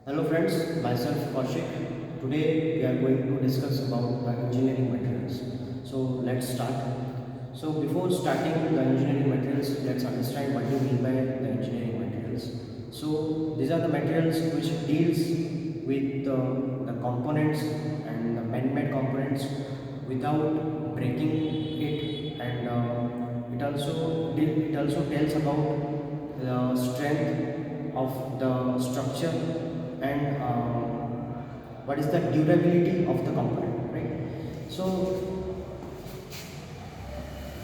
Hello friends, myself Kausik. Today we are going to discuss about the engineering materials. So let's start. So before starting the engineering materials, let's understand what we mean by the engineering materials. So these are the materials which deals with the components and the man-made components without breaking it, and it also tells about the strength of the structure and what is the durability of the component, right? So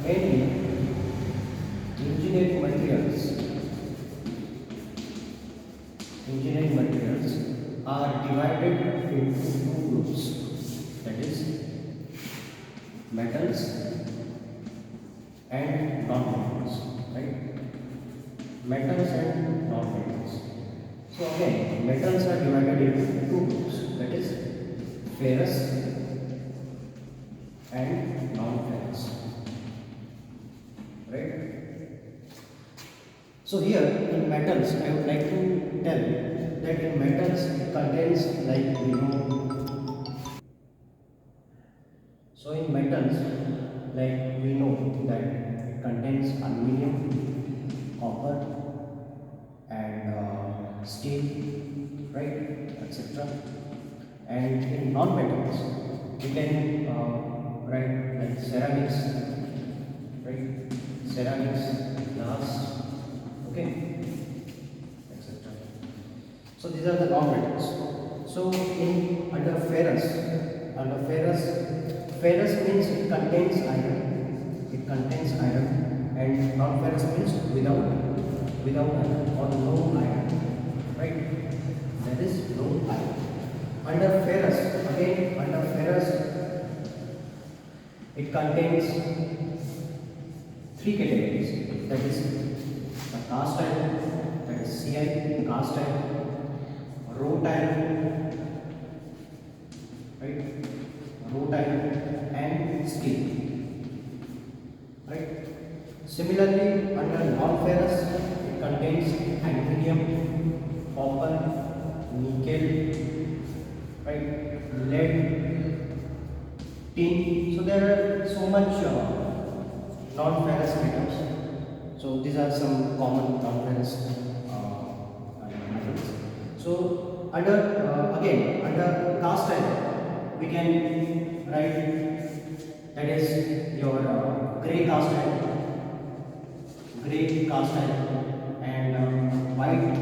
mainly engineering materials engineering materials are divided into two groups, that is metals and non-metals, right? Metals and non-metals. So again, metals are divided into two groups, that is ferrous and non-ferrous, right? So here in metals, I would like to tell that in metals it contains, like we know. So in metals, like we know that it contains aluminum, copper, and steel, right, etc. And in non-metals, we can write like ceramics, right, glass, okay, etc. So these are the non-metals. So in ferrous means it contains iron. It contains iron, and non-ferrous means without iron or no iron, right? That is no iron. Under ferrous, it contains three categories. That is the cast iron, that is CI, cast iron, wrought iron, right? Wrought iron and steel, right? Similarly, under non-ferrous, it contains aluminum, copper, nickel, right? Lead, tin. So there are so much non-ferrous metals. So these are some common non-ferrous metals. So under cast iron, we can write, that is your gray cast iron, and white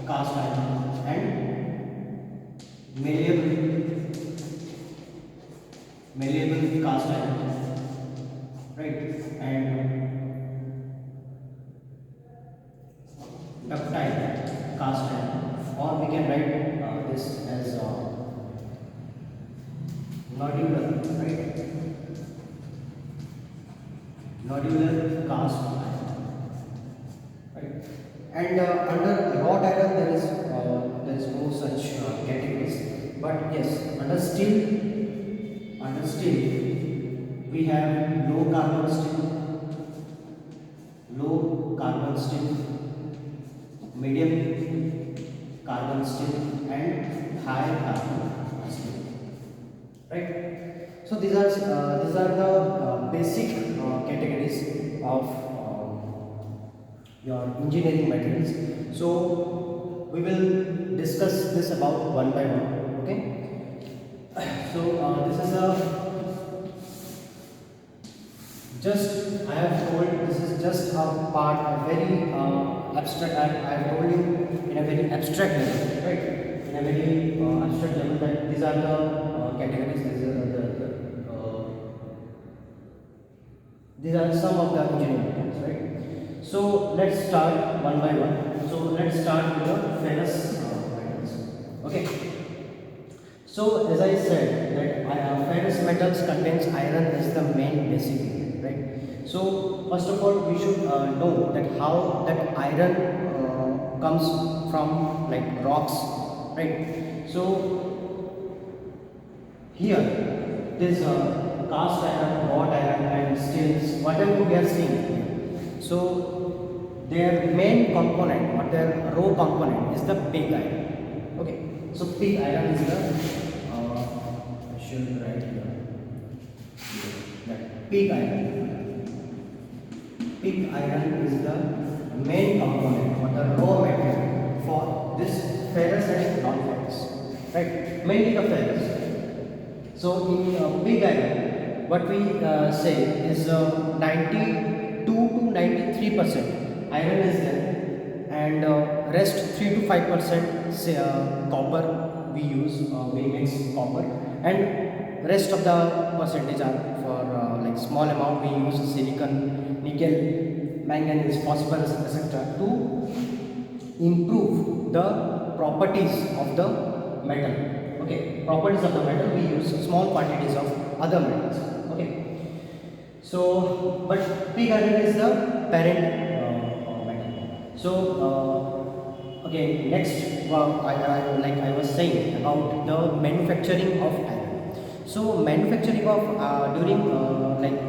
cast iron, and malleable cast iron, right? And ductile cast iron, or we can write this as nodular, right? Nodular cast iron, right? And under wrought iron, there is no such categories. But yes, under steel, we have low carbon steel, medium carbon steel, and high carbon steel, right? So these are the basic categories of your engineering materials. So we will discuss this about one by one, okay? So this is a just I have told, this is just a part, a very abstract. I have told you in a very abstract level, right? In a very abstract level, that these are the categories. These are some of the engineering materials, right? So let's start one by one. So let's start with the ferrous metals. Okay. So as I said that ferrous metals contains iron as the main basic ingredient, right? So first of all, we should know that how that iron comes from, like, rocks, right? So here this cast iron, wrought iron, and steels, whatever we are seeing here. So their main component or their raw component is the pig iron, Okay, so pig iron is the I should write here that pig iron. Pig iron is the main component or the raw material for this ferrous and non-ferrous, right? Mainly the ferrous. So in pig iron, what we say is 92 to 93% iron is there, and rest 3 to 5% say copper we use. We mix copper, and rest of the percentage are for like small amount we use silicon, nickel, manganese, phosphorus, etc. to improve the properties of the metal. Okay, properties of the metal we use small quantities of other metals. Okay, so but pig iron is the parent metal. So okay, next like I was saying about the manufacturing of iron. So manufacturing of during like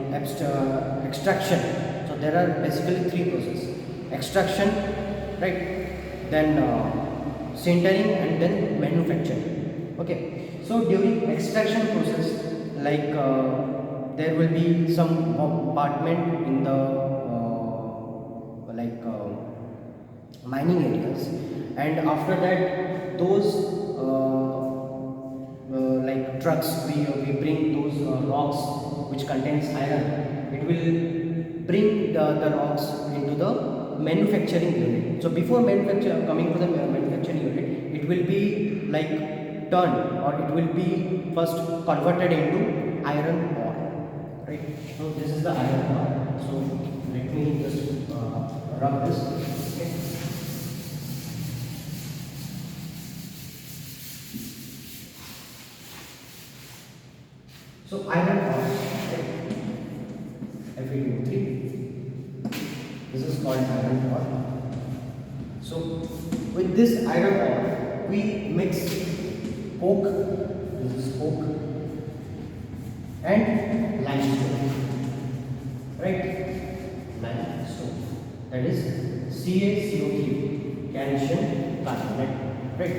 extraction. So there are basically three processes: extraction, right? Then sintering, and then manufacturing. Okay, so during extraction process, like there will be some compartment in the mining areas, and after that those like trucks we bring those rocks which contains iron. It will bring the rocks into the manufacturing unit. So before coming to the manufacturing unit, it will be like turned, or it will be first converted into iron ore, right? So this is the iron ore. So let me just rub this. Okay. So iron ore, right? Fe2O3. This is called iron ore. So with this iron ore, we mix coke. This is coke and limestone, right? Limestone. That is CaCO3, calcium carbonate, right?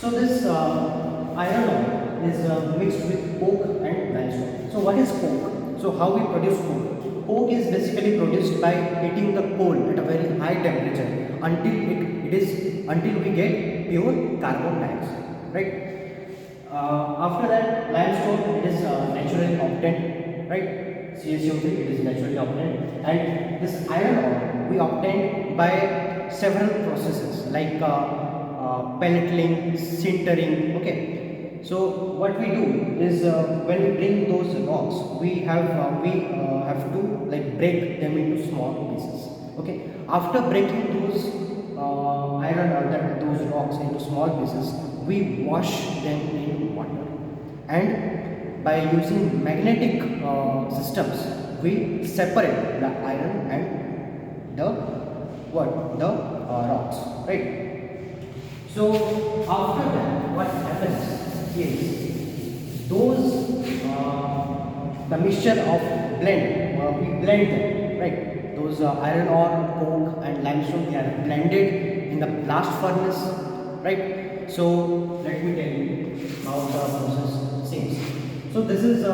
So this iron ore is mixed with coke and limestone. So what is coke? So how we produce coke? Coke is basically produced by heating the coal at a very high temperature until we get pure carbon dioxide, right? After that, limestone, it is naturally obtained, right? CaCO3, it is naturally obtained, and this iron ore we obtained by several processes like pelletling, sintering. Okay, so what we do is when we bring those rocks, we have to like break them into small pieces. Okay, after breaking those those rocks into small pieces, we wash them in water, and by using magnetic systems, we separate the iron and the rocks, right? So after that, what happens is those the mixture of we blend them, right? Those iron ore, coke, and limestone, they are blended in the blast furnace, right? So let me tell you how the process seems. So this is a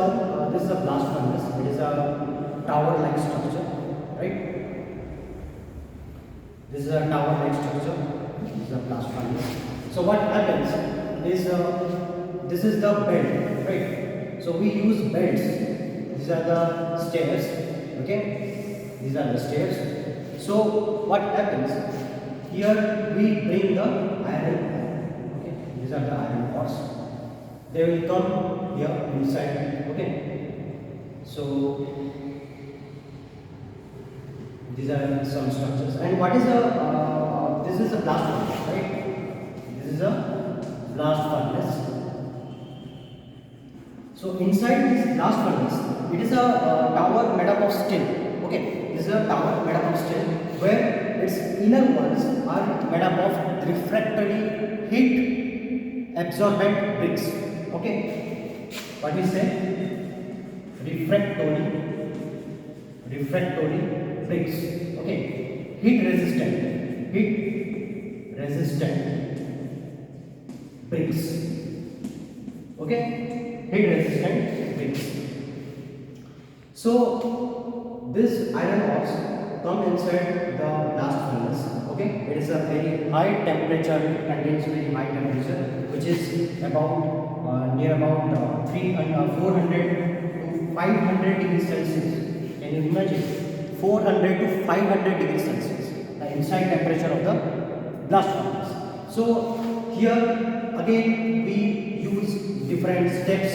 blast furnace. It is a tower-like structure, right? This is a tower-like structure. This is a blast furnace. So what happens is this is the bed, right? So we use beds. These are the stairs. Okay, these are the stairs. So what happens here? We bring the iron. Okay, these are the iron ores. They will come here inside. Okay, so these are some structures. And what is this is a blast furnace, right? This is a blast furnace. So inside this blast furnace, it is a tower made up of steel. Okay, this is a tower made up of steel where its inner walls are made up of refractory heat absorbent bricks. Okay, what we say? Refractory bricks. Okay, heat resistant bricks. Okay, heat resistant bricks. So this iron rods come inside the blast furnace. Okay, it is a very high temperature, it contains very high temperature, which is about near about 400 to 500 degrees Celsius. Can you imagine? 400 to 500 degrees Celsius, the inside temperature of the blast furnace. So here again we use different steps.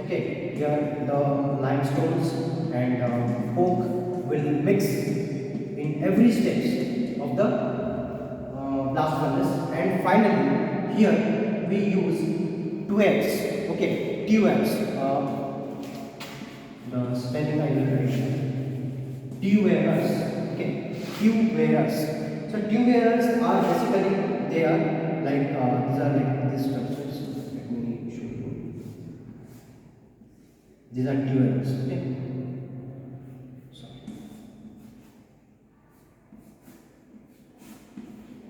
Okay, here the limestones and coke will mix in every steps of the blast furnace, and finally here we use tubes. Okay, tubes. The spelling I will write. Tubes. Okay, tubes. So tubes are basically, they are like these are like these structures. Let me show you. These are tubes. Okay.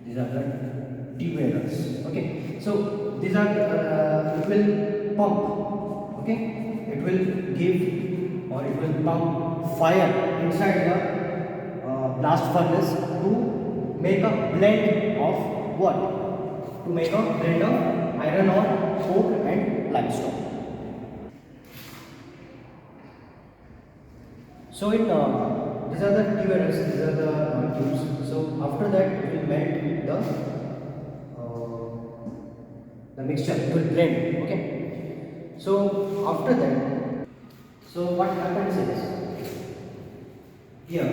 These are the tubes. Okay, so these are it will pump. Okay, it will give or it will pump fire inside the blast furnace to make a blend of what? To make a blend of iron ore, coke and limestone. So in these are the tubes, these are the tubes. So after that it will melt the mixture, it will blend. Okay, so after that, so what happens is here,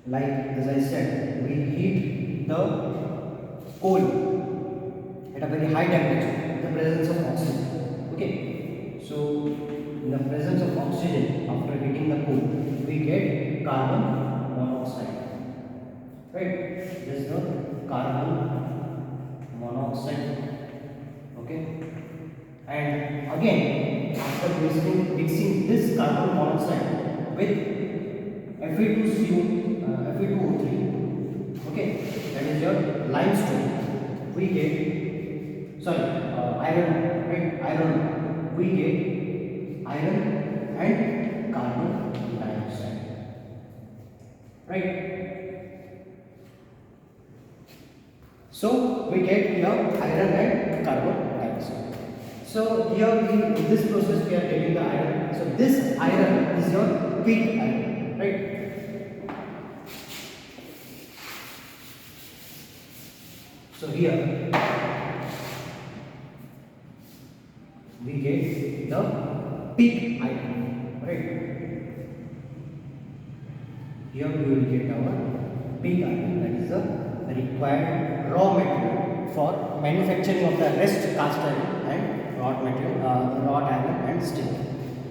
like as I said, we heat the coal at a very high temperature in the presence of oxygen. Okay, so in the presence of oxygen, after heating the coal, we get carbon monoxide. Right? This is the carbon monoxide. Okay, and again after mixing this carbon monoxide with Fe2O3, okay, that is your limestone, we get iron, right? Iron, we get iron and carbon dioxide, right? So we get here iron and carbon dioxide. So here in this process we are getting the iron. So this iron is your pig iron, right? So here we get the pig iron, right? Here we will get our pig iron, that is the required raw material for manufacturing of the rest cast iron and wrought material, wrought iron and steel.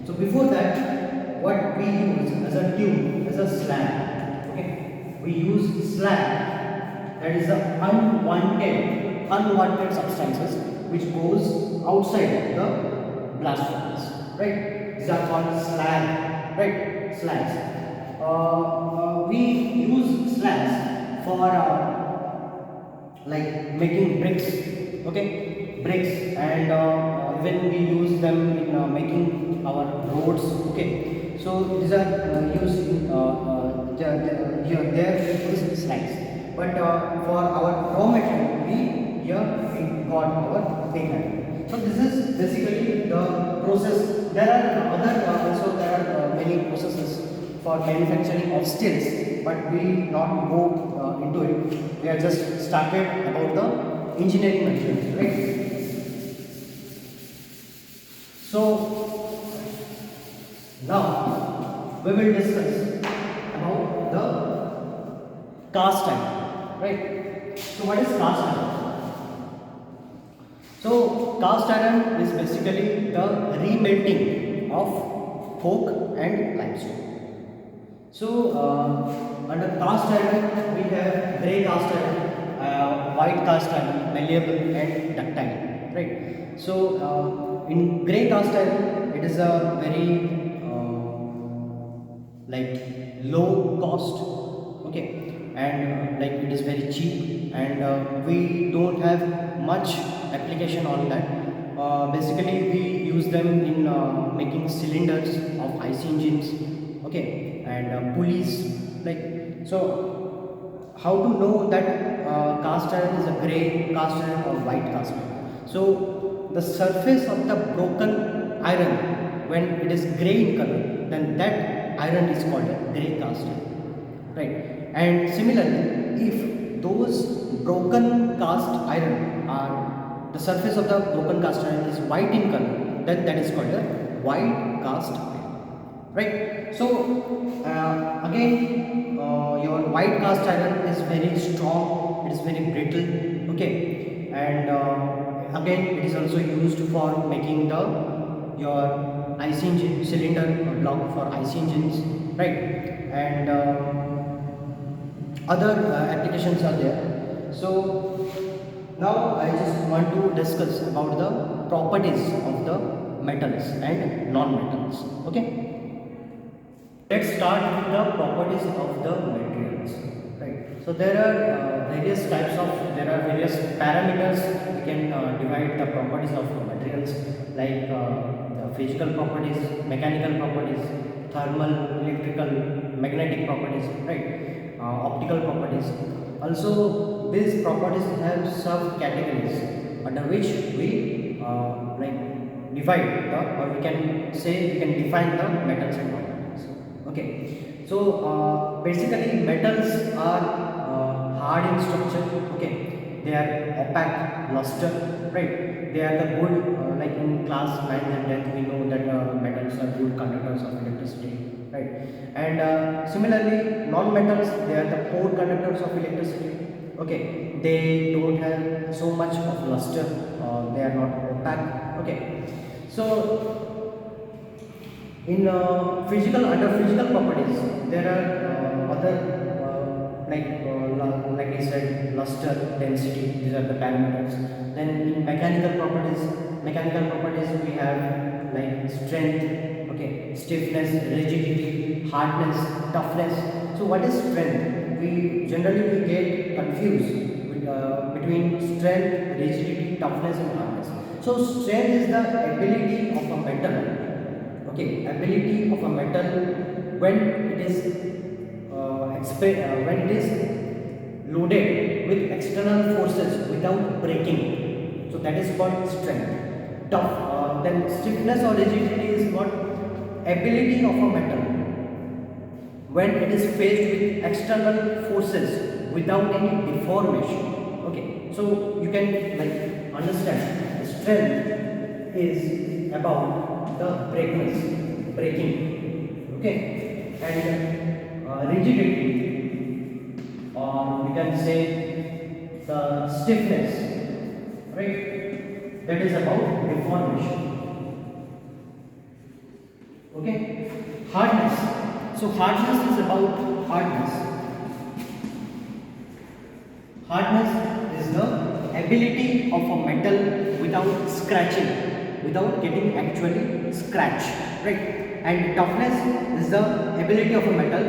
So before that, what we use as a tube, as a slab, okay, we use slab, that is the unwanted substances which goes outside the blast furnace, right? These are called slag, right? Slags. We use slags for like making bricks, okay, bricks, and even we use them in making our roads, okay. So these are used in here, there we use slags. But for our raw material, we got our pig iron. So this is basically the process. There are there are many processes for manufacturing of steels, but we not go into it. We are just started about the engineering materials, right? So now we will discuss about the cast iron, right? So what is cast iron? So cast iron is basically the remelting of coke and limestone. So under cast iron we have grey cast iron, white cast iron, malleable and ductile, right? So in grey cast iron it is a very like low cost, okay, and like it is very cheap, and we don't have much application on that. Basically we use them in making cylinders of IC engines, okay, and pulleys, like. So how to know that cast iron is a grey cast iron or white cast iron? So the surface of the broken iron, when it is grey in color, then that iron is called a grey cast iron, right? And similarly, if those broken cast iron are, the surface of the broken cast iron is white in color, then that is called a white cast iron, right? So again, your white cast iron is very strong, it is very brittle, okay, and again it is also used for making the your IC engine cylinder block for IC engines, right? And other applications are there. So now I just want to discuss about the properties of the metals and non-metals, okay. Let's start with the properties of the materials, right? So there are various parameters we can divide the properties of the materials, like the physical properties, mechanical properties, thermal, electrical, magnetic properties, right? Optical properties. Also, these properties have subcategories under which we like divide the, or we can say we can define the metals and non-metals. Okay, so basically metals are hard in structure, okay, they are opaque, luster, right? They are the good, like in class 9th and 10th we know that metals are good conductors of electricity, right? And similarly non-metals, they are the poor conductors of electricity, okay, they don't have so much of luster, they are not opaque, okay. So in under physical properties, there are other like I said, luster, density. These are the parameters. Then in mechanical properties we have like strength, okay, stiffness, rigidity, hardness, toughness. So what is strength? We generally get confused with, between strength, rigidity, toughness, and hardness. So strength is the ability of a metal. Okay, ability of a metal when it is when it is loaded with external forces without breaking. So that is called strength. Then stiffness or rigidity is what? Ability of a metal when it is faced with external forces without any deformation. Okay, so you can like understand strength is about the breaking, okay, and rigidity, or we can say the stiffness, right, that is about deformation, okay. Hardness, so hardness is about hardness is the ability of a metal without scratching, without getting actually scratched, right? And toughness is the ability of a metal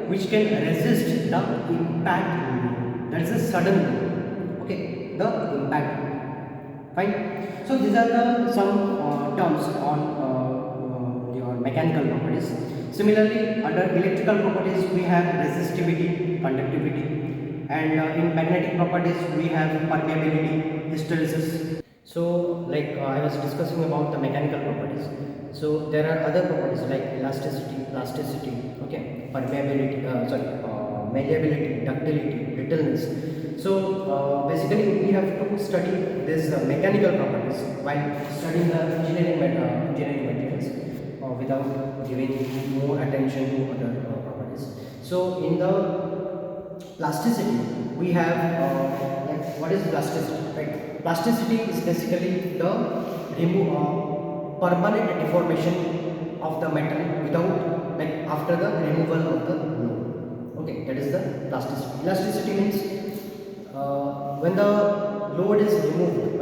which can resist the impact. That is a sudden blow, okay, the impact, fine. So these are the some terms on your mechanical properties. Similarly, under electrical properties we have resistivity, conductivity, and in magnetic properties we have permeability, hysteresis. So like I was discussing about the mechanical properties. So there are other properties like elasticity, plasticity, okay, permeability, malleability, ductility, brittleness. So basically we have to study this mechanical properties while studying the engineering materials without giving more attention to other properties. So in the plasticity we have like what is plasticity, right? Plasticity is basically the permanent deformation of the metal without, like after the removal of the load, okay, that is the plasticity. Elasticity means when the load is removed,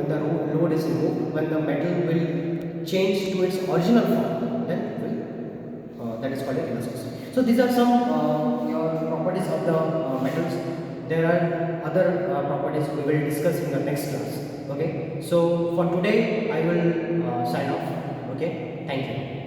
when the metal will change to its original form, then will that is called elasticity. So these are some your properties of the metals. there are other properties we will discuss in the next class. Okay, so for today I will sign off. Okay, thank you.